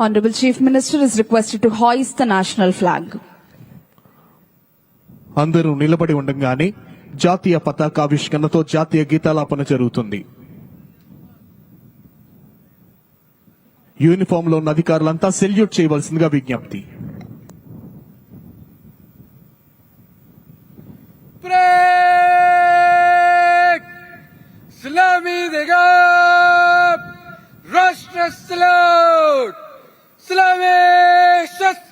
Honorable Chief Minister is requested to hoist the national flag. అందరూ నిలబడి ఉండగానే జాతీయ పతాకావిష్కరణతో జాతీయ గీతాలాపన జరుగుతుంది. యూనిఫామ్ లో ఉన్న అధికారులంతా సెల్యూట్ చేయవలసిందిగా విజ్ఞప్తి. सलामी देगा राष्ट्र सल्यूट सलामी शस्त्र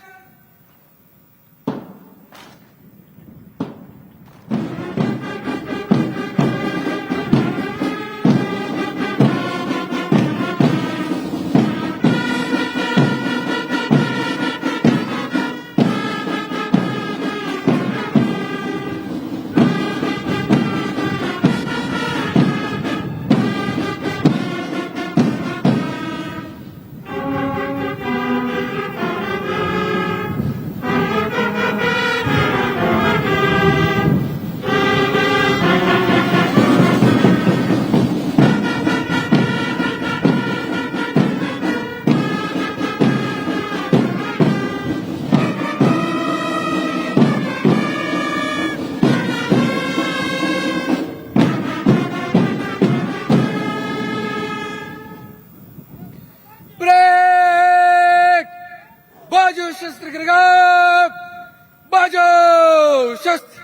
बाजू शस्त्र गिरेगा बाजू शस्त्र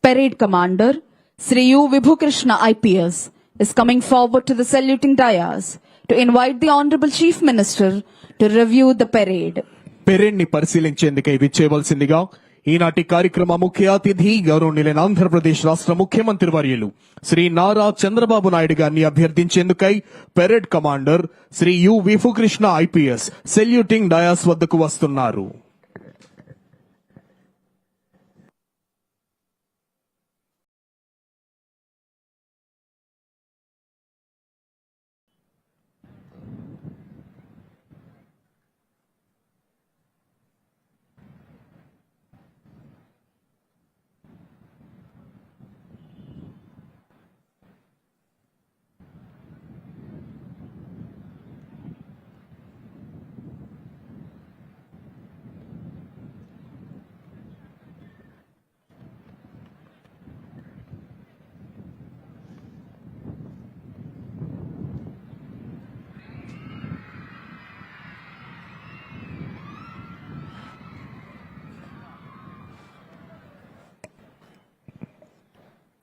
Parade Commander Sri U. Vibhukrishna IPS is coming forward to the saluting dais to invite the Honorable Chief Minister to review the parade. Parade ని పరిశీలించేందుకై విచ్చేయవలసిందిగా ఈనాటి కార్యక్రమ ముఖ్య అతిథి గౌరవనీయులైన ఆంధ్రప్రదేశ్ రాష్ట్ర ముఖ్యమంత్రి వర్యులు శ్రీ నారా చంద్రబాబు నాయుడు గారిని అభ్యర్థించేందుకై parade commander Shri U Vibhukrishna IPS saluting dais వద్దకు వస్తున్నారు.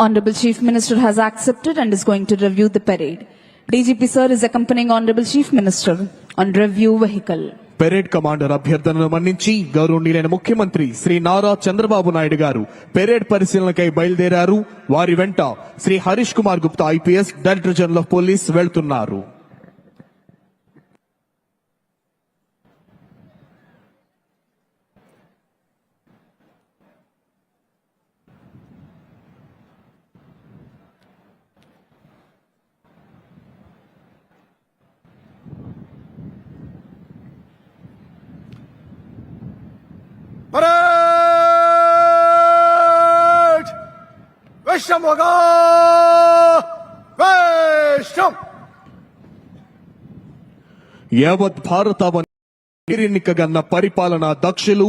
Honorable Chief Minister has accepted and is going to review the parade. DGP sir is accompanying Honorable Chief Minister on review vehicle. Parade commander అభ్యర్థనను మన్నించి గౌరవనీయులైన ముఖ్యమంత్రి శ్రీ నారా చంద్రబాబు నాయుడు గారు పెరేడ్ పరిశీలనకై బయలుదేరారు. వారి వెంట Shri Harish Kumar Gupta IPS director general of police వెళ్తున్నారు. परेड विश्रम होगा विश्रम యావత్ భారతావనికగన్న పరిపాలనా దక్షులు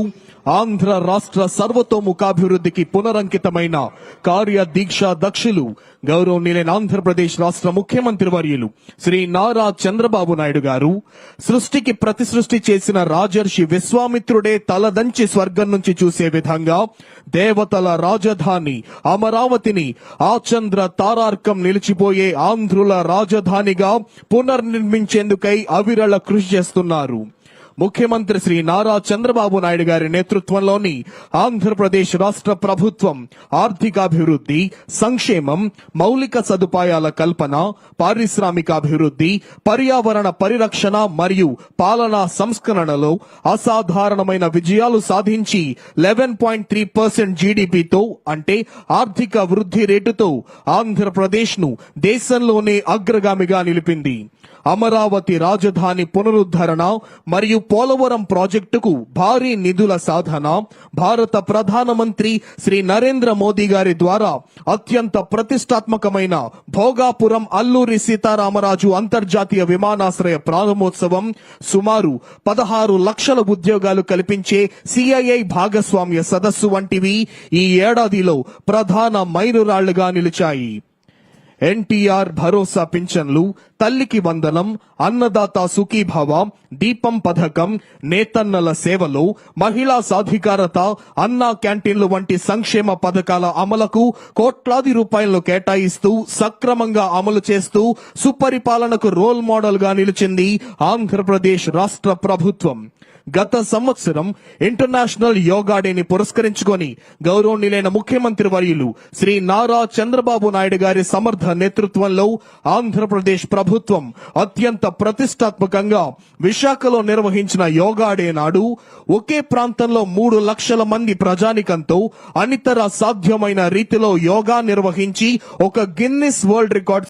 ఆంధ్ర రాష్ట్ర సర్వతోముఖాభివృద్ధికి పునరంకితమైన కార్యదీక్ష దక్షులు గౌరవనీయులైన ఆంధ్రప్రదేశ్ రాష్ట్ర ముఖ్యమంత్రి వర్యులు శ్రీ నారా చంద్రబాబు నాయుడు గారు సృష్టికి ప్రతి సృష్టి చేసిన రాజర్షి విశ్వామిత్రుడే తలదంచి స్వర్గం నుంచి చూసే విధంగా దేవతల రాజధాని అమరావతిని ఆచంద్ర తారార్కం నిలిచిపోయే ఆంధ్రుల రాజధానిగా పునర్నిర్మించేందుకై అవిరళ కృషి చేస్తున్నారు. ముఖ్యమంత్రి శ్రీ నారా చంద్రబాబు నాయుడు గారి నేతృత్వంలోని ఆంధ్రప్రదేశ్ రాష్ట్ర ప్రభుత్వం ఆర్థికాభివృద్ధి, సంక్షేమం, మౌలిక సదుపాయాల కల్పన, పారిశ్రామికాభివృద్ధి, పర్యావరణ పరిరక్షణ మరియు పాలనా సంస్కరణలో అసాధారణమైన విజయాలు సాధించి 11.3% జీడీపీతో అంటే ఆర్థిక వృద్ధి రేటుతో ఆంధ్రప్రదేశ్ ను దేశంలోనే అగ్రగామిగా నిలిపింది. అమరావతి రాజధాని పునరుద్ధరణ మరియు పోలవరం ప్రాజెక్టుకు భారీ నిధుల సాధన భారత ప్రధానమంత్రి శ్రీ నరేంద్ర మోదీ గారి ద్వారా అత్యంత ప్రతిష్టాత్మకమైన భోగాపురం అల్లూరి సీతారామరాజు అంతర్జాతీయ విమానాశ్రయ ప్రారంభోత్సవం సుమారు 16 లక్షల ఉద్యోగాలు కల్పించే సిఐఐ భాగస్వామ్య సదస్సు వంటివి ఈ ఏడాదిలో ప్రధాన మైలురాళ్లుగా నిలిచాయి. ఎన్టీఆర్ భరోసా పింఛన్లు, తల్లికి వందనం, అన్నదాత సుఖీభవ, దీపం పథకం, నేతన్నల సేవలు, మహిళా సాధికారత, అన్నా క్యాంటీన్లు వంటి సంక్షేమ పథకాల అమలుకు కోట్లాది రూపాయలను కేటాయిస్తూ సక్రమంగా అమలు చేస్తూ సుపరిపాలనకు రోల్ మోడల్ గా నిలిచింది ఆంధ్రప్రదేశ్ రాష్ట్ర ప్రభుత్వం. గత సంవత్సరం ఇంటర్నేషనల్ యోగా డేని పురస్కరించుకొని గౌరవనీయులైన ముఖ్యమంత్రి వర్యులు శ్రీ నారా చంద్రబాబు నాయుడు గారి సమర్థ నేతృత్వంలో ఆంధ్రప్రదేశ్ ప్రభుత్వం అత్యంత ప్రతిష్టాత్మకంగా విశాఖలో నిర్వహించిన యోగా డే నాడు ఒకే ప్రాంతంలో 3 లక్షల మంది ప్రజానికంతో అనితర సాధ్యమైన రీతిలో యోగా నిర్వహించి ఒక గిన్నిస్ వరల్డ్ రికార్డ్